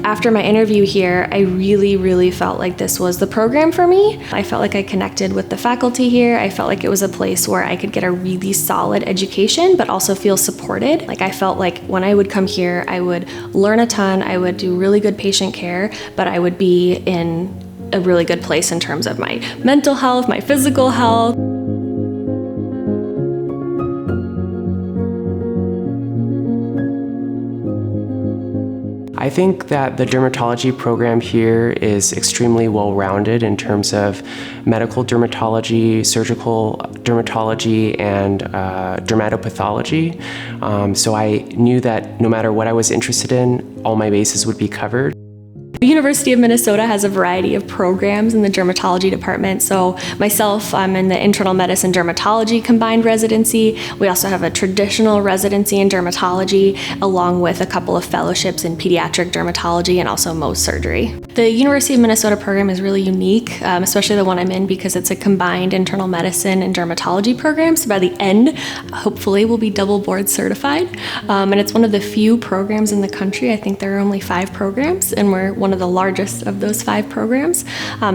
After my interview here, I really felt like this was the program for me. I felt like I connected with the faculty here. I felt like it was a place where I could get a really solid education, but also feel supported. Like I felt like when I would come here, I would learn a ton, I would do really good patient care, but I would be in a really good place in terms of my mental health, my physical health. I think that the dermatology program here is extremely well-rounded in terms of medical dermatology, surgical dermatology, and dermatopathology. So I knew that no matter what I was interested in, all my bases would be covered. The University of Minnesota has a variety of programs in the dermatology department. So myself, I'm in the internal medicine dermatology combined residency. We also have a traditional residency in dermatology, along with a couple of fellowships in pediatric dermatology and also Mohs surgery. The University of Minnesota program is really unique, especially the one I'm in, because it's a combined internal medicine and dermatology program. So by the end, hopefully we'll be double board certified. And it's one of the few programs in the country. I think there are only 5 programs, and we're one of the largest of those 5 programs.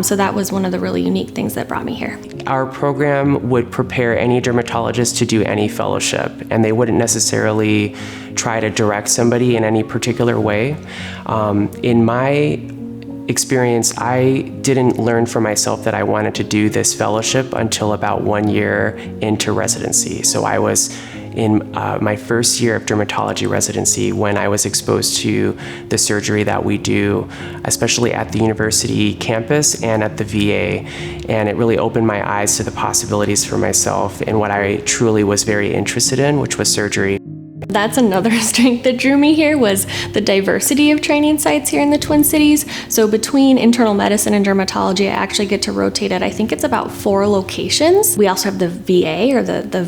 So that was one of the really unique things that brought me here. Our program would prepare any dermatologist to do any fellowship, and they wouldn't necessarily try to direct somebody in any particular way. In my experience, I didn't learn for myself that I wanted to do this fellowship until about 1 year into residency. So I was in my first year of dermatology residency when I was exposed to the surgery that we do, especially at the university campus and at the VA. And it really opened my eyes to the possibilities for myself and what I truly was very interested in, which was surgery. That's another strength that drew me here, was the diversity of training sites here in the Twin Cities. So between internal medicine and dermatology, I actually get to rotate at, I think it's about 4 locations. We also have the VA, or the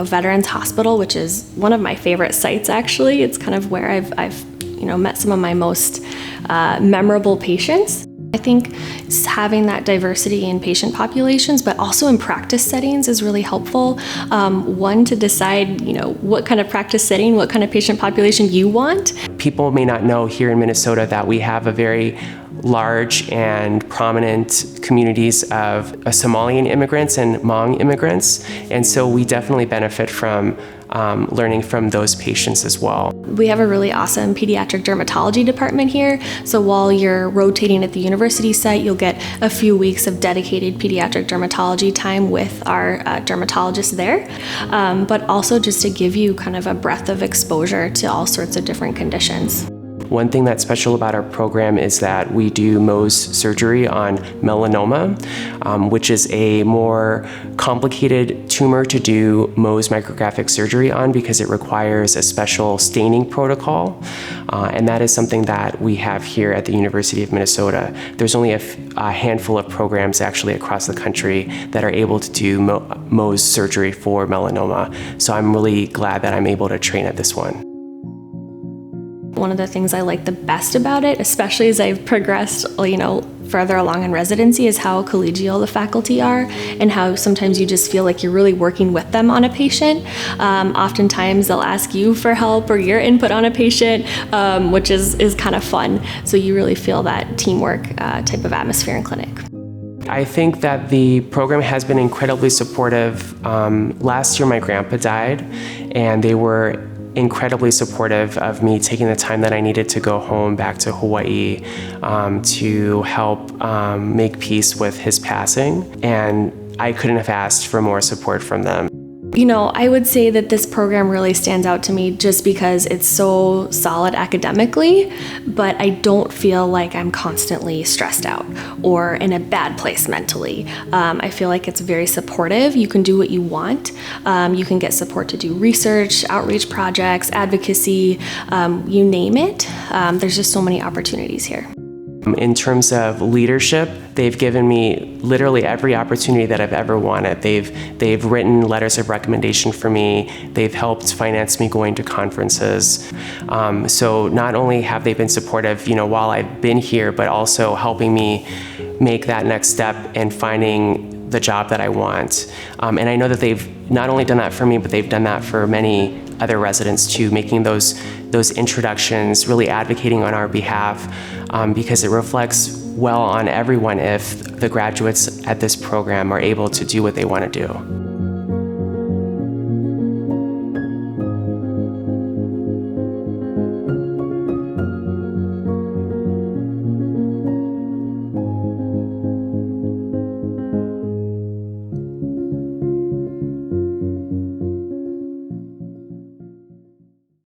Veterans Hospital, which is one of my favorite sites actually. It's kind of where I've met some of my most memorable patients. I think having that diversity in patient populations, but also in practice settings, is really helpful. One, to decide, what kind of practice setting, what kind of patient population you want. People may not know here in Minnesota that we have a very large and prominent communities of Somalian immigrants and Hmong immigrants, and so we definitely benefit from learning from those patients as well. We have a really awesome pediatric dermatology department here, so while you're rotating at the university site, you'll get a few weeks of dedicated pediatric dermatology time with our dermatologists there, but also just to give you kind of a breadth of exposure to all sorts of different conditions. One thing that's special about our program is that we do Mohs surgery on melanoma, which is a more complicated tumor to do Mohs micrographic surgery on because it requires a special staining protocol, and that is something that we have here at the University of Minnesota. There's only a handful of programs actually across the country that are able to do Mohs surgery for melanoma, so I'm really glad that I'm able to train at this one. One of the things I like the best about it, especially as I've progressed, further along in residency, is how collegial the faculty are and how sometimes you just feel like you're really working with them on a patient. Oftentimes they'll ask you for help or your input on a patient, which is kind of fun. So you really feel that teamwork type of atmosphere in clinic. I think that the program has been incredibly supportive. Last year my grandpa died, and they were incredibly supportive of me taking the time that I needed to go home back to Hawaii to help make peace with his passing, and I couldn't have asked for more support from them. I would say that this program really stands out to me just because it's so solid academically, but I don't feel like I'm constantly stressed out or in a bad place mentally. I feel like it's very supportive. You can do what you want. You can get support to do research, outreach projects, advocacy, you name it. There's just so many opportunities here. In terms of leadership, they've given me literally every opportunity that I've ever wanted. They've written letters of recommendation for me. They've helped finance me going to conferences. So not only have they been supportive, while I've been here, but also helping me make that next step and finding the job that I want. And I know that they've not only done that for me, but they've done that for many other residents too, making those introductions, really advocating on our behalf, because it reflects well on everyone if the graduates at this program are able to do what they want to do.